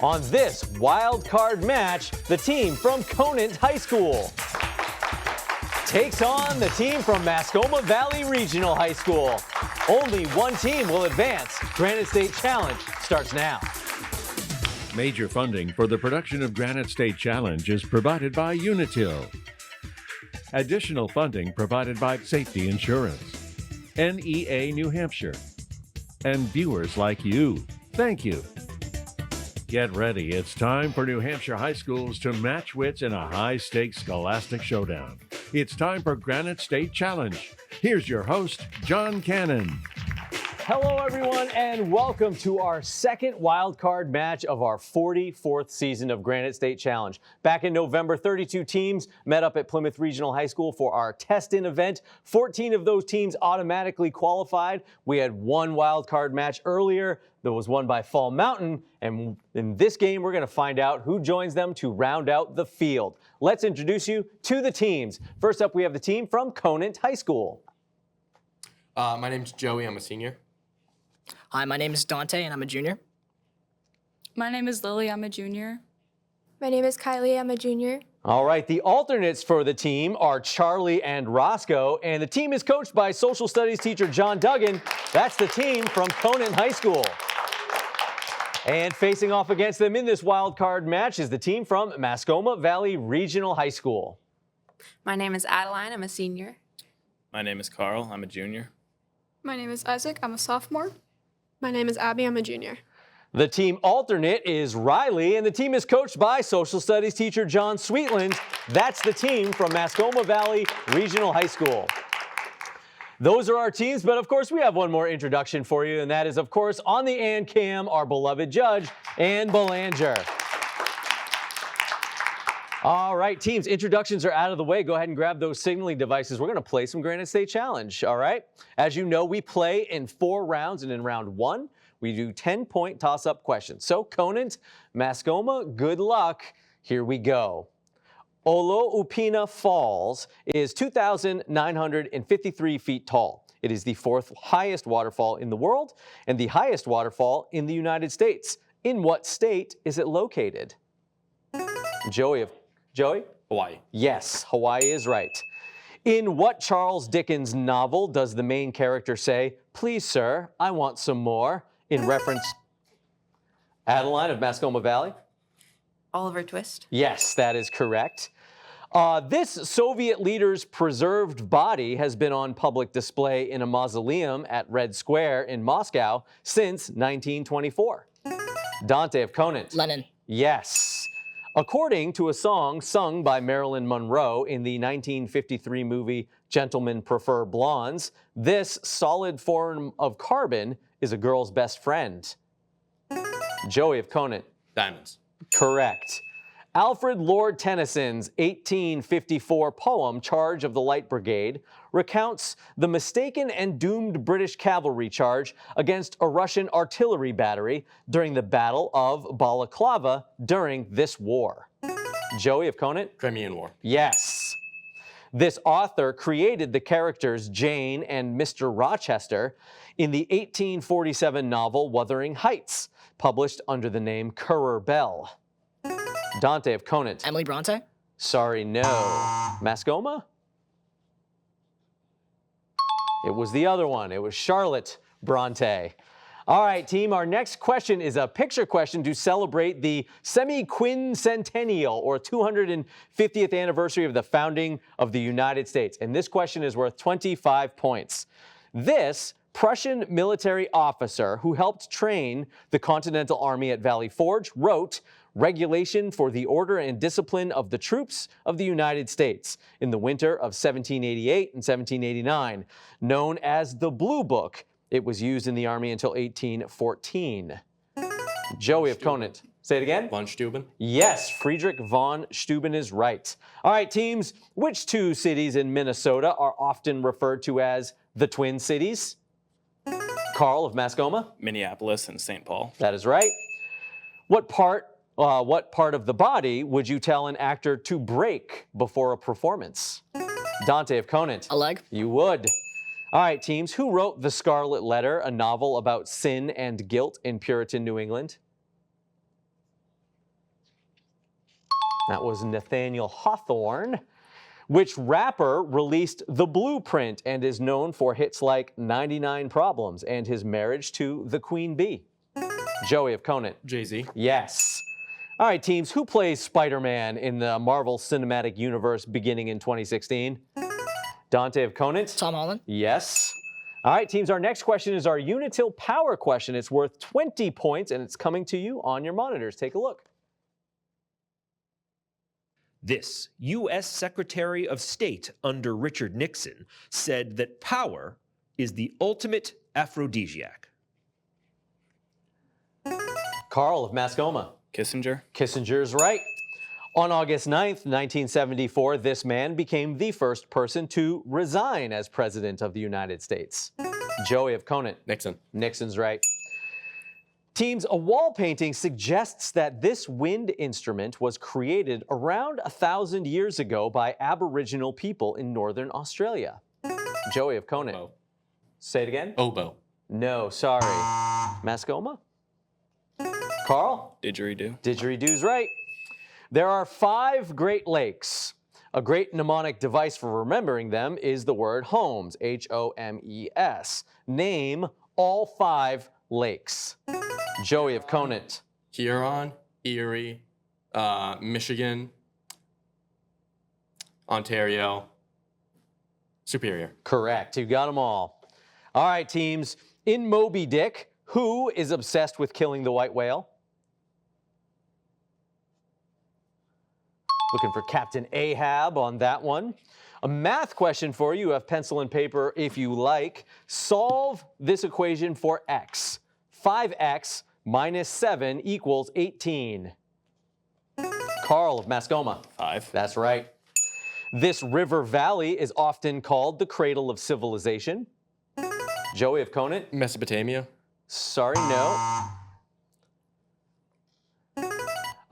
On this wild card match, the team from Conant High School takes on the team from Mascoma Valley Regional High School. Only one team will advance. Granite State Challenge starts now. Major funding for the production of Granite State Challenge is provided by Unitil. Additional funding provided by Safety Insurance, NEA New Hampshire, and viewers like you. Thank you. Get ready. It's time for New Hampshire high schools to match wits in a high-stakes scholastic showdown. It's time for Granite State Challenge. Here's your host, John Cannon. Hello, everyone, and welcome to our second wild card match of our 44th season of Granite State Challenge. Back in November, 32 teams met up at Plymouth Regional High School for our test-in event. 14 of those teams automatically qualified. We had one wild card match earlier that was won by Fall Mountain, and in this game, we're going to find out who joins them to round out the field. Let's introduce you to the teams. First up, we have the team from Conant High School. My name's Joey. I'm a senior. Hi, my name is Dante, and I'm a junior. My name is Lily. I'm a junior. My name is Kylie. I'm a junior. All right, the alternates for the team are Charlie and Roscoe, and the team is coached by social studies teacher John Duggan. That's the team from Conant High School. And facing off against them in this wild card match is the team from Mascoma Valley Regional High School. My name is Adeline. I'm a senior. My name is Carl. I'm a junior. My name is Isaac. I'm a sophomore. My name is Abby. I'm a junior. The team alternate is Riley, and the team is coached by social studies teacher John Sweetland. That's the team from Mascoma Valley Regional High School. Those are our teams, but of course we have one more introduction for you, and that is, of course, on the Ann Cam, our beloved judge, Ann Belanger. All right, teams, introductions are out of the way. Go ahead and grab those signaling devices. We're going to play some Granite State Challenge, all right? As you know, we play in 4 rounds, and in round 1, we do 10-point toss-up questions. So, Conant, Mascoma, good luck. Here we go. Oloupina Falls is 2,953 feet tall. It is the 4th highest waterfall in the world and the highest waterfall in the United States. In what state is it located? Joey? Hawaii. Yes, Hawaii is right. In what Charles Dickens novel does the main character say, "Please, sir, I want some more," in reference? Adeline of Mascoma Valley? Oliver Twist. Yes, that is correct. This Soviet leader's preserved body has been on public display in a mausoleum at Red Square in Moscow since 1924. Dante of Conant. Lenin. Yes. According to a song sung by Marilyn Monroe in the 1953 movie Gentlemen Prefer Blondes, this solid form of carbon is a girl's best friend. Joey of Conant. Diamonds. Correct. Alfred Lord Tennyson's 1854 poem, Charge of the Light Brigade, recounts the mistaken and doomed British cavalry charge against a Russian artillery battery during the Battle of Balaclava during this war. Joey of Conant? Crimean War. Yes. This author created the characters Jane and Mr. Rochester in the 1847 novel Wuthering Heights, published under the name Currer Bell. Dante of Conant. Emily Bronte. Sorry, no. Mascoma? It was the other one. It was Charlotte Bronte. All right, team, our next question is a picture question to celebrate the semi-quincentennial or 250th anniversary of the founding of the United States. And this question is worth 25 points. This Prussian military officer who helped train the Continental Army at Valley Forge wrote Regulation for the Order and Discipline of the Troops of the United States in the winter of 1788 and 1789, known as the Blue Book. It was used in the Army until 1814. Joey of Conant. Say it again. Von Steuben. Yes, Friedrich von Steuben is right. All right, teams, which 2 cities in Minnesota are often referred to as the Twin Cities? Carl of Mascoma. Minneapolis and St. Paul. That is right. What part of the body would you tell an actor to break before a performance? Dante of Conant. A leg. You would. All right, teams, who wrote The Scarlet Letter, a novel about sin and guilt in Puritan New England? That was Nathaniel Hawthorne. Which rapper released The Blueprint and is known for hits like 99 Problems and his marriage to the Queen Bee? Joey of Conant. Jay-Z. Yes. All right, teams, who plays Spider-Man in the Marvel Cinematic Universe beginning in 2016? Dante of Conant. Tom Holland. Yes. All right, teams, our next question is our Unitil Power question. It's worth 20 points, and it's coming to you on your monitors. Take a look. This U.S. Secretary of State under Richard Nixon said that power is the ultimate aphrodisiac. Carl of Mascoma. Kissinger. Kissinger's right. On August 9th, 1974, this man became the first person to resign as President of the United States. Joey of Conant. Nixon. Nixon's right. Teams, a wall painting suggests that this wind instrument was created around 1,000 years ago by Aboriginal people in Northern Australia. Joey of Conant. Oboe. Say it again. Oboe. No, sorry. Mascoma? Carl? Didgeridoo. Didgeridoo's right. There are 5 Great Lakes. A great mnemonic device for remembering them is the word HOMES, H-O-M-E-S. Name all 5 lakes. Joey of Conant. Huron, Erie, Michigan, Ontario, Superior. Correct. You got them all. All right, teams. In Moby Dick, who is obsessed with killing the white whale? Looking for Captain Ahab on that one. A math question for you. You have pencil and paper if you like. Solve this equation for x. 5x minus 7 equals 18. Carl of Mascoma. 5. That's right. This river valley is often called the cradle of civilization. Joey of Conant. Mesopotamia. Sorry, no.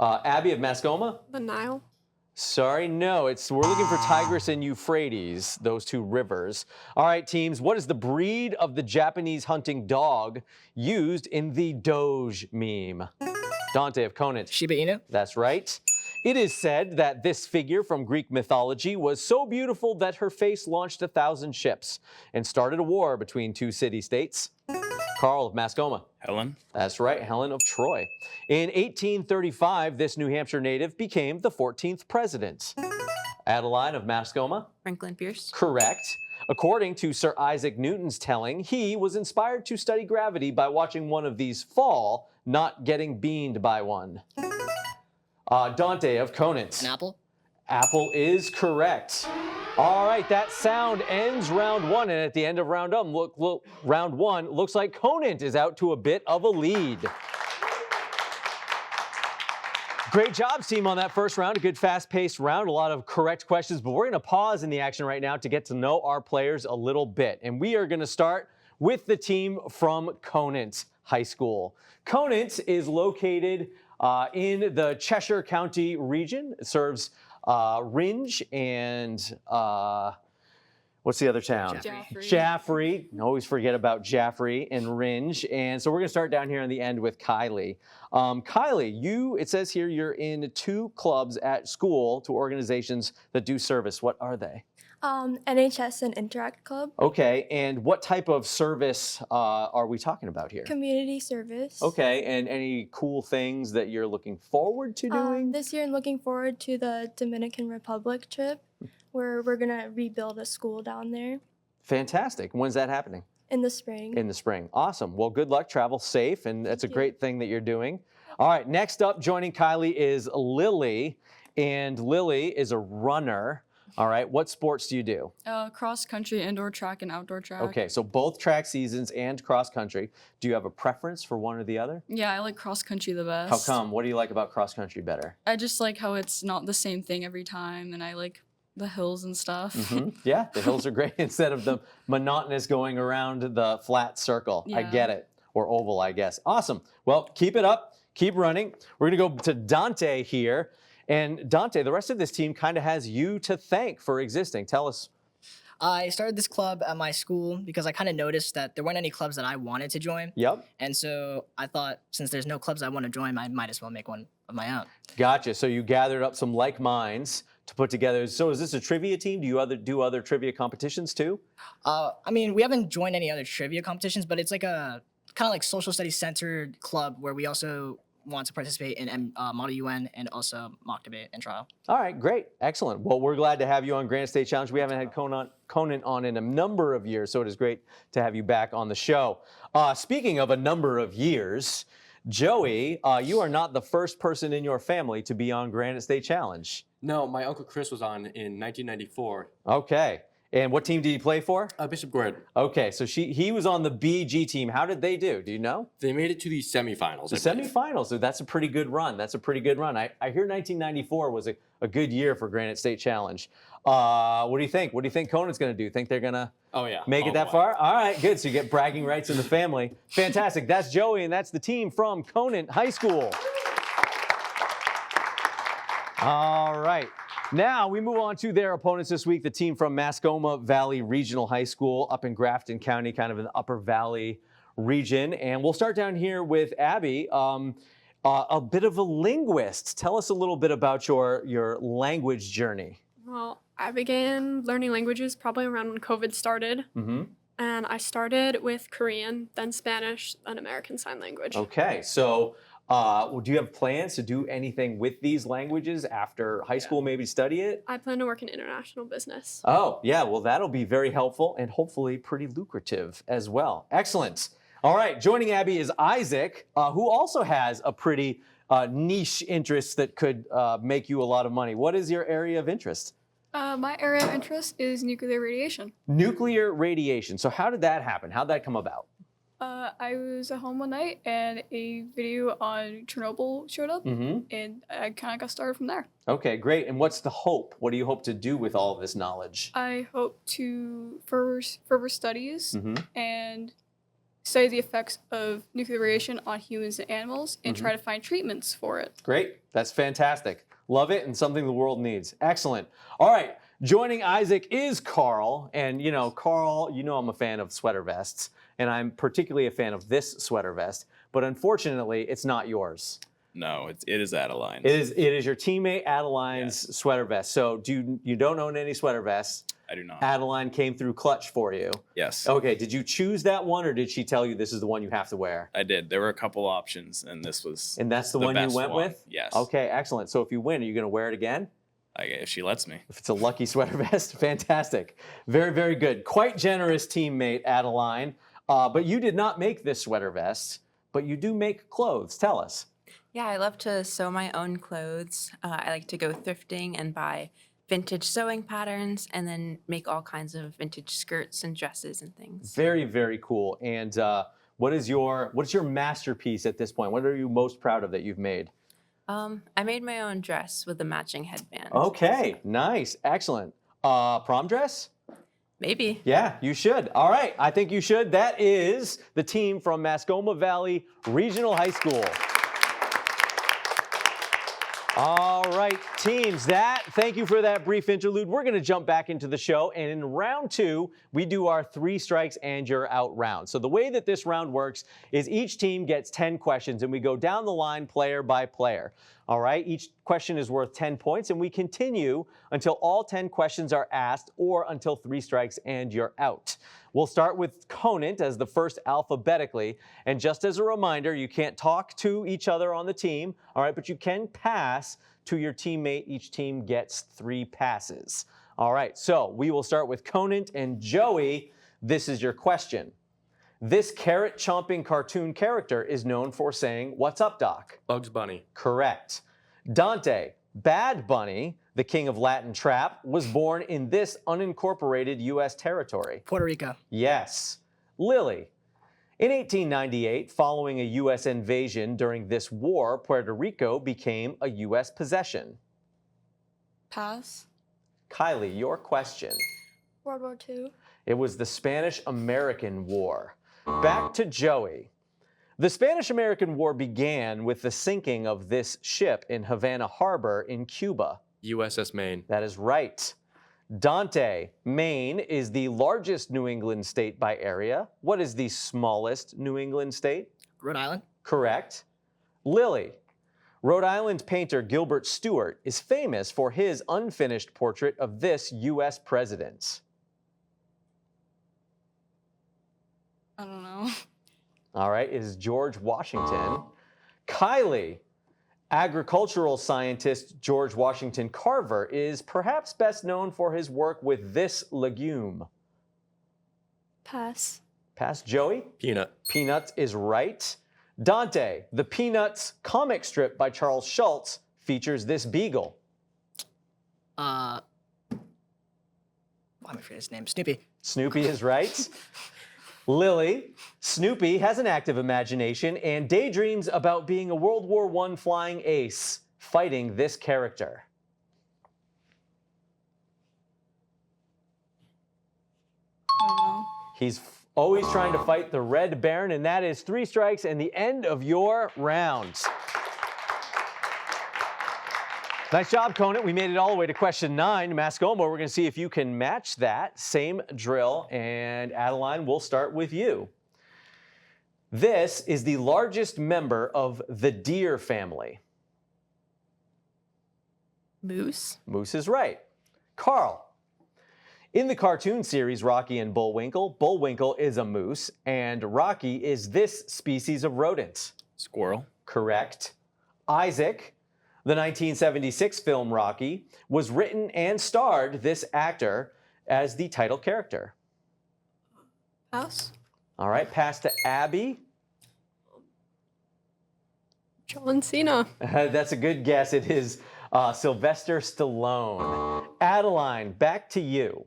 Abby of Mascoma. The Nile. Sorry, no. We're looking for Tigris and Euphrates, those 2 rivers. All right, teams, what is the breed of the Japanese hunting dog used in the Doge meme? Dante of Conant. Shiba Inu. That's right. It is said that this figure from Greek mythology was so beautiful that her face launched 1,000 ships and started a war between 2 city-states. Carl of Mascoma. Helen. That's right, Helen of Troy. In 1835, this New Hampshire native became the 14th president. Adeline of Mascoma. Franklin Pierce. Correct. According to Sir Isaac Newton's telling, he was inspired to study gravity by watching one of these fall, not getting beamed by one. Dante of Conant. An apple. Apple is correct. All right, that sound ends round 1, and at the end of round 1, looks like Conant is out to a bit of a lead. Great job, team, on that first round. A good fast-paced round, a lot of correct questions, but we're going to pause in the action right now to get to know our players a little bit. And we are going to start with the team from Conant High School. Conant is located in the Cheshire County region. It serves Rindge and what's the other town? Jaffrey. Always forget about Jaffrey and Rindge. And so we're going to start down here on the end with Kylie. Kylie, it says here you're in 2 clubs at school, 2 organizations that do service. What are they? NHS and Interact Club. Okay, and what type of service are we talking about here? Community service. Okay, and any cool things that you're looking forward to doing? This year I'm looking forward to the Dominican Republic trip where we're going to rebuild a school down there. Fantastic. When's that happening? In the spring. In the spring. Awesome. Well, good luck. Travel safe, and that's a great thing that you're doing. All right, next up joining Kylie is Lily, and Lily is a runner. All right, what sports do you do? Cross country, indoor track, and outdoor track. Okay, so both track seasons and cross country. Do you have a preference for one or the other? Yeah, I like cross country the best. How come? What do you like about cross country better? I just like how it's not the same thing every time, and I like the hills and stuff. Yeah, the hills are great instead of the monotonous going around the flat circle. I Yeah. get it. Or oval, I guess. Awesome. Well, keep it up. Keep running. We're going to go to Dante here. And Dante, the rest of this team kind of has you to thank for existing. Tell us. I started this club at my school because I kind of noticed that there weren't any clubs that I wanted to join. Yep. And so I thought, since there's no clubs I want to join, I might as well make one of my own. Gotcha. So you gathered up some like minds to put together. So is this a trivia team? Do you do other trivia competitions too? I mean, we haven't joined any other trivia competitions, but it's like a kind of like social studies centered club where we also want to participate in Model UN and also mock debate and trial. All right, great, excellent. Well, we're glad to have you on Granite State Challenge. We haven't had Conant on in a number of years, so it is great to have you back on the show. Speaking of a number of years, Joey, you are not the first person in your family to be on Granite State Challenge. No, my uncle Chris was on in 1994. Okay, and what team did he play for? Bishop Gord. Okay, so he was on the BG team. How did they do? Do you know? They made it to the semifinals. The I believe. semifinals, so that's a pretty good run. That's a pretty good run. I hear 1994 was a good year for Granite State Challenge. What do you think? What do you think Conant's going to do? Think they're going to Oh yeah. make it that boy. far? All right, good. So you get bragging rights in the family. Fantastic. That's Joey, and that's the team from Conant High School. All right. Now we move on to their opponents this week, the team from Mascoma Valley Regional High School up in Grafton County, kind of in the Upper Valley region. And we'll start down here with Abby, a bit of a linguist. Tell us a little bit about your language journey. Well, I began learning languages probably around when COVID started. Mm-hmm. And I started with Korean, then Spanish, then American Sign Language. Okay, so do you have plans to do anything with these languages after high school, maybe study it? I plan to work in international business. Oh, yeah, well, that'll be very helpful and hopefully pretty lucrative as well. Excellent. All right, joining Abby is Isaac, who also has a pretty niche interest that could make you a lot of money. What is your area of interest? My area of interest is nuclear radiation. Nuclear radiation. So how did that happen? How'd that come about? I was at home one night and a video on Chernobyl showed up, Mm-hmm. and I kind of got started from there. Okay, great. And what's the hope? What do you hope to do with all of this knowledge? I hope to further studies Mm-hmm. and study the effects of nuclear radiation on humans and animals and Mm-hmm. try to find treatments for it. Great. That's fantastic. Love it and something the world needs. Excellent. All right. Joining Isaac is Carl. And, Carl, I'm a fan of sweater vests, and I'm particularly a fan of this sweater vest. But unfortunately, it's not yours. No, it is Adeline. It is your teammate Adeline's Yes. sweater vest. So you don't own any sweater vests. I do not. Adeline came through clutch for you. Yes, Okay. Did you choose that one, or did she tell you this is the one you have to wear? I did. There were a couple options, and this was. And that's the The one you best went one, with? yes. Okay, excellent. So if you win, are you going to wear it again? If she lets me. If it's a lucky sweater vest, fantastic. Very, very good. Quite generous teammate, Adeline. But you did not make this sweater vest, but you do make clothes. Tell us. Yeah, I love to sew my own clothes. I like to go thrifting and buy vintage sewing patterns and then make all kinds of vintage skirts and dresses and things. Very, very cool. And what is your masterpiece at this point? What are you most proud of that you've made? I made my own dress with a matching headband. Okay, nice, excellent. Prom dress? Maybe. Yeah, you should. All right, I think you should. That is the team from Mascoma Valley Regional High School. All right, teams, thank you for that brief interlude. We're going to jump back into the show, and in round 2, we do our 3 strikes and you're out round. So the way that this round works is each team gets 10 questions, and we go down the line player by player. All right, each question is worth 10 points, and we continue until all 10 questions are asked or until 3 strikes and you're out. We'll start with Conant as the first alphabetically. And just as a reminder, you can't talk to each other on the team, all right, but you can pass to your teammate. Each team gets 3 passes. All right, so we will start with Conant and Joey. This is your question. This carrot-chomping cartoon character is known for saying, "What's up, Doc?" Bugs Bunny. Correct. Dante, Bad Bunny, the king of Latin trap, was born in this unincorporated U.S. territory. Puerto Rico. Yes. Lily, in 1898, following a U.S. invasion during this war, Puerto Rico became a U.S. possession. Pass. Kylie, your question. World War II. It was the Spanish-American War. Back to Joey. The Spanish-American War began with the sinking of this ship in Havana Harbor in Cuba. USS Maine. That is right. Dante, Maine is the largest New England state by area. What is the smallest New England state? Rhode Island. Correct. Lily, Rhode Island painter Gilbert Stuart is famous for his unfinished portrait of this U.S. president. I don't know. All right, it is George Washington. Kylie, agricultural scientist George Washington Carver is perhaps best known for his work with this legume. Pass. Pass. Joey? Peanut. Peanuts is right. Dante, the Peanuts comic strip by Charles Schulz features this beagle. Why am I forgetting his name? Snoopy. Snoopy is right. Lily, Snoopy has an active imagination and daydreams about being a World War I flying ace, fighting this character. I don't know. He's always trying to fight the Red Baron, and that is 3 strikes and the end of your round. Nice job, Conant. We made it all the way to question 9. Mascomo, we're going to see if you can match that. Same drill. And Adeline, we'll start with you. This is the largest member of the deer family. Moose. Moose is right. Carl, in the cartoon series Rocky and Bullwinkle, Bullwinkle is a moose, and Rocky is this species of rodent. Squirrel. Correct. Isaac, the 1976 film Rocky, was written and starred this actor as the title character. Pass. All right, pass to Abby. John Cena. That's a good guess. It is Sylvester Stallone. Adeline, back to you.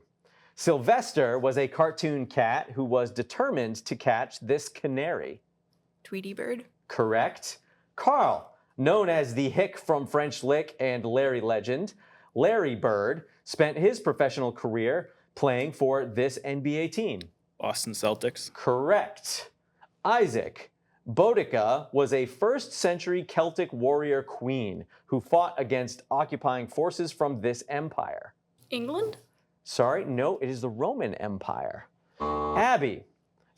Sylvester was a cartoon cat who was determined to catch this canary. Tweety Bird. Correct. Carl, known as the Hick from French Lick and Larry Legend, Larry Bird spent his professional career playing for this NBA team. Boston Celtics. Correct. Isaac, Boudica was a 1st century Celtic warrior queen who fought against occupying forces from this empire. England. Sorry, no, it is the Roman Empire. Abby,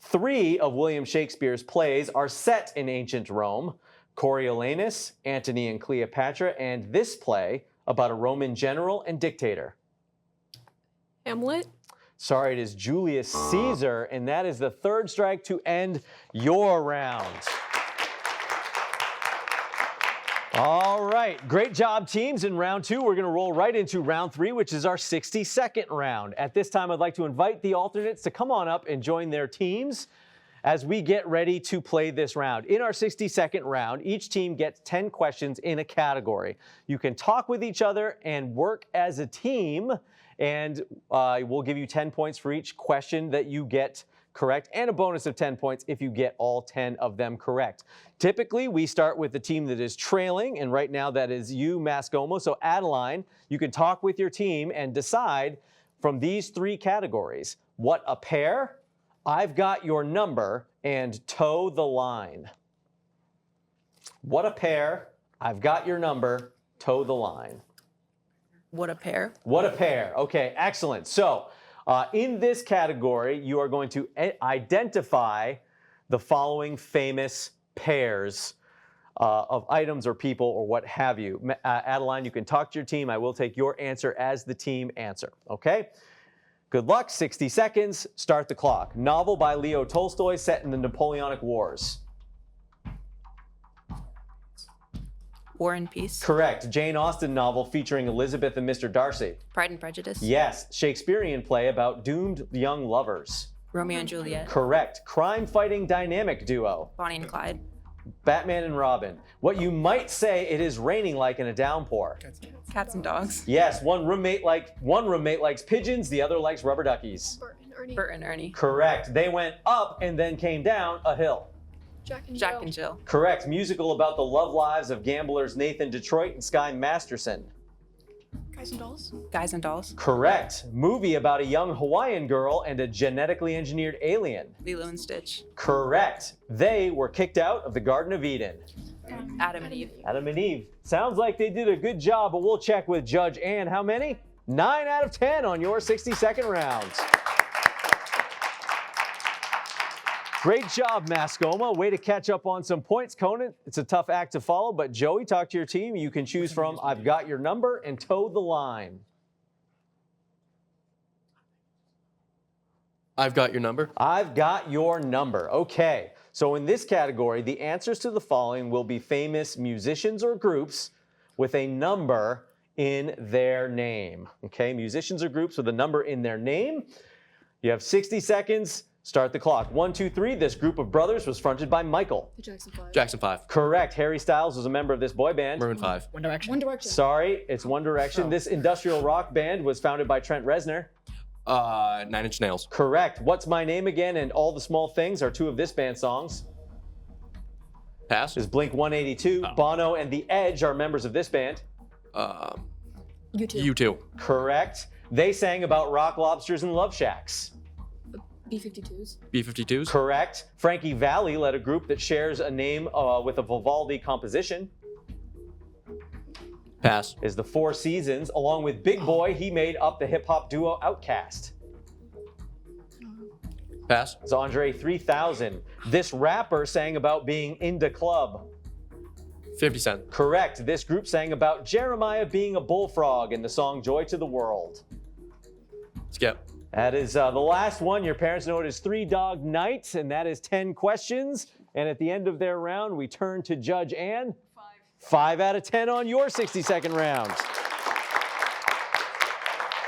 3 of William Shakespeare's plays are set in ancient Rome. Coriolanus, Antony and Cleopatra, and this play about a Roman general and dictator. Hamlet. Sorry, it is Julius Caesar, and that is the 3rd strike to end your round. All right, great job, teams. In round 2, we're going to roll right into round 3, which is our 60-second round. At this time, I'd like to invite the alternates to come on up and join their teams as we get ready to play this round. In our 60-second round, each team gets 10 questions in a category. You can talk with each other and work as a team, and we'll give you 10 points for each question that you get correct, and a bonus of 10 points if you get all 10 of them correct. Typically, we start with the team that is trailing, and right now that is you, Mascomo. So Adeline, you can talk with your team and decide from these 3 categories: what a pair, I've got your number, and toe the line. What a pair, I've got your number, toe the line. What a pair. What a pair. Okay, excellent. So in this category, you are going to identify the following famous pairs of items or people or what have you. Adeline, you can talk to your team. I will take your answer as the team answer. Okay? Good luck. 60 seconds. Start the clock. Novel by Leo Tolstoy set in the Napoleonic Wars. War and Peace. Correct. Jane Austen novel featuring Elizabeth and Mr. Darcy. Pride and Prejudice. Yes. Shakespearean play about doomed young lovers. Romeo and Juliet. Correct. Crime-fighting dynamic duo. Bonnie and Clyde. Batman and Robin. What you might say it is raining like in a downpour. Cats and Dogs. Yes, one roommate likes pigeons, the other likes rubber duckies. Bert and Ernie. Bert and Ernie. Correct. They went up and then came down a hill. Jack and Jack Jill. and Jill. Correct. Musical about the love lives of gamblers Nathan Detroit and Sky Masterson. Guys and Dolls. Guys and Dolls. Correct. Movie about a young Hawaiian girl and a genetically engineered alien. Lilo and Stitch. Correct. They were kicked out of the Garden of Eden. Adam and Eve. Adam and Eve. Sounds like they did a good job, but we'll check with Judge Ann. How many? 9 out of 10 on your 60-second round. Great job, Mascoma. Way to catch up on some points, Conan. It's a tough act to follow, but Joey, talk to your team. You can choose from I've Got Your Number and Toe the Line. I've got your number. I've got your number. Okay, so in this category, the answers to the following will be famous musicians or groups with a number in their name. Okay, musicians or groups with a number in their name. You have 60 seconds. Start the clock. 1, 2, 3. This group of brothers was fronted by Michael. The Jackson 5. Jackson 5. Correct. Harry Styles was a member of this boy band. Maroon 5. One Direction. One Direction. Sorry, it's One Direction. This industrial rock band was founded by Trent Reznor. 9 Inch Nails. Correct. What's My Name Again and All the Small Things are two of this band's songs. Pass. Is Blink 182. Bono and The Edge are members of this band. U2. U2. Correct. They sang about rock lobsters and love shacks. B-52s. B-52s. Correct. Frankie Valli led a group that shares a name with a Vivaldi composition. Pass. Is the Four Seasons. Along with Big Boy, he made up the hip-hop duo Outkast. Pass. It's Andre 3000. This rapper sang about being into club. 50 Cent. Correct. This group sang about Jeremiah being a bullfrog in the song Joy to the World. Skip. That is the last one. Your parents know it as Three Dog Night, and that is 10 questions. And at the end of their round, we turn to Judge Ann. 5 out of 10 on your 60-second round.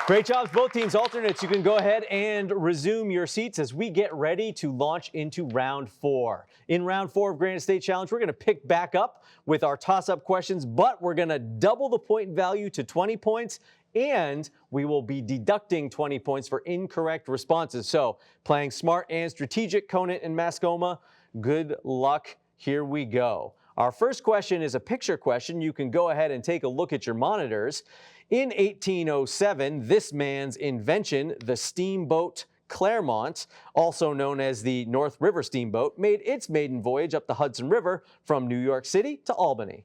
Great jobs, both teams. Alternates, you can go ahead and resume your seats as we get ready to launch into round 4. In round 4 of Granite State Challenge, we're going to pick back up with our toss-up questions, but we're going to double the point value to 20 points, and we will be deducting 20 points for incorrect responses. So, playing smart and strategic, Conant and Mascoma, good luck. Here we go. Our first question is a picture question. You can go ahead and take a look at your monitors. In 1807, this man's invention, the steamboat Claremont, also known as the North River Steamboat, made its maiden voyage up the Hudson River from New York City to Albany.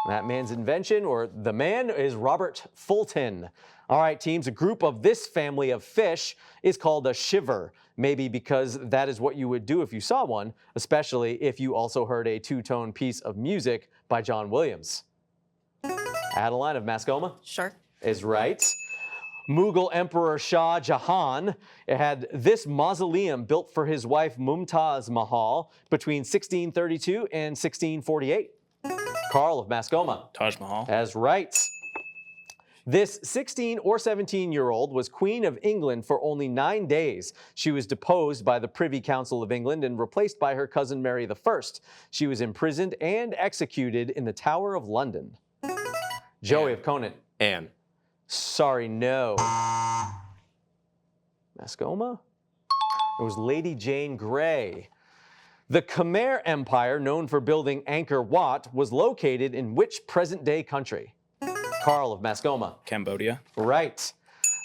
That man's invention, or the man, is Robert Fulton. All right, teams, a group of this family of fish is called a shiver, maybe because that is what you would do if you saw one, especially if you also heard a two-tone piece of music by John Williams. Adeline of Mascoma? Sure. Is right. Mughal Emperor Shah Jahan had this mausoleum built for his wife Mumtaz Mahal between 1632 and 1648. Carl of Mascoma. Taj Mahal. As right. This 16 or 17-year-old was Queen of England for only 9 days. She was deposed by the Privy Council of England and replaced by her cousin Mary I. She was imprisoned and executed in the Tower of London. Joey of Conant. Anne. Sorry, no. Mascoma? It was Lady Jane Grey. The Khmer Empire, known for building Angkor Wat, was located in which present-day country? Carl of Mascoma. Cambodia. Right.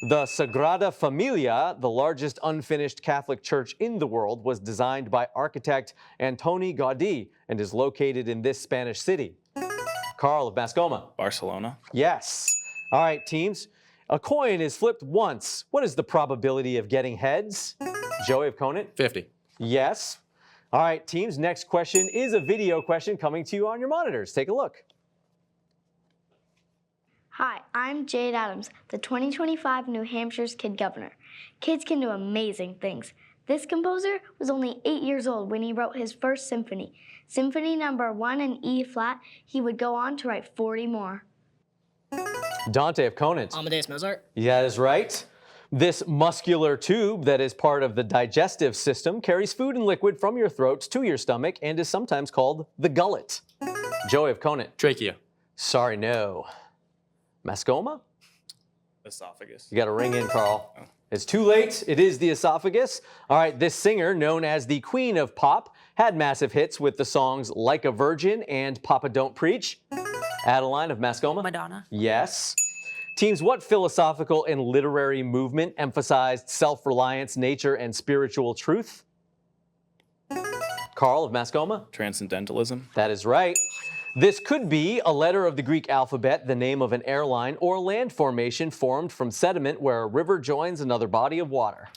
The Sagrada Familia, the largest unfinished Catholic church in the world, was designed by architect Antoni Gaudí and is located in this Spanish city. Carl of Mascoma. Barcelona. Yes. All right, teams. A coin is flipped once. What is the probability of getting heads? Joey of Conant. 50. Yes. All right, teams. Next question is a video question coming to you on your monitors. Take a look. Hi, I'm Jade Adams, the 2025 New Hampshire's Kid Governor. Kids can do amazing things. This composer was only 8 years old when he wrote his first symphony. Symphony number 1 in E flat. He would go on to write 40 more. Dante of Conant. Amadeus Mozart. Yeah, that is right. This muscular tube that is part of the digestive system carries food and liquid from your throat to your stomach and is sometimes called the gullet. Joey of Conant. Trachea. Sorry, no. Mascoma? Esophagus. You got to ring in, Carl. It's too late. It is the esophagus. All right, this singer, known as the Queen of Pop, had massive hits with the songs Like a Virgin and Papa Don't Preach. Adeline of Mascoma? Madonna. Yes. Teams, what philosophical and literary movement emphasized self-reliance, nature, and spiritual truth? Carl of Mascoma? Transcendentalism. That is right. This could be a letter of the Greek alphabet, the name of an airline, or land formation formed from sediment where a river joins another body of water.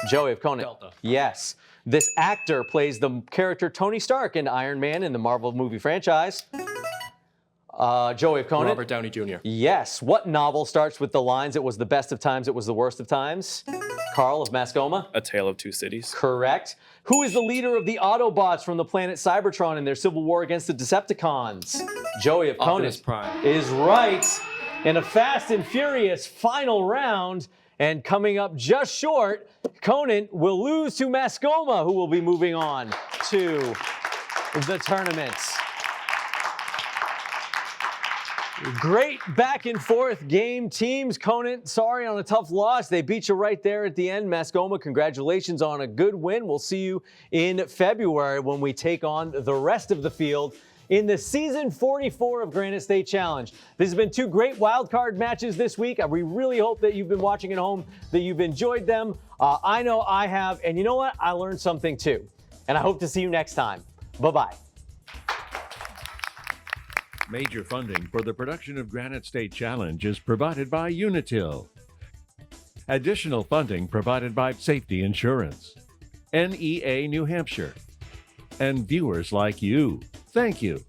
Joey of Conan. Delta. Yes. This actor plays the character Tony Stark in Iron Man in the Marvel movie franchise. Joey of Conan. Robert Downey Jr. Yes. What novel starts with the lines, "It was the best of times, it was the worst of times"? Carl of Mascoma. A Tale of Two Cities. Correct. Who is the leader of the Autobots from the planet Cybertron in their civil war against the Decepticons? Joey of Conan Optimus Prime. is right. In a fast and furious final round, and coming up just short, Conan will lose to Mascoma, who will be moving on to the tournament. Great back and forth game, teams. Conan, sorry on a tough loss. They beat you right there at the end. Mascoma, congratulations on a good win. We'll see you in February when we take on the rest of the field in the season 44 of Granite State Challenge. This has been two great wild card matches this week. We really hope that you've been watching at home, that you've enjoyed them. I know I have, and you know what? I learned something too. And I hope to see you next time. Bye-bye. Major funding for the production of Granite State Challenge is provided by Unitil. Additional funding provided by Safety Insurance, NEA New Hampshire, and viewers like you. Thank you.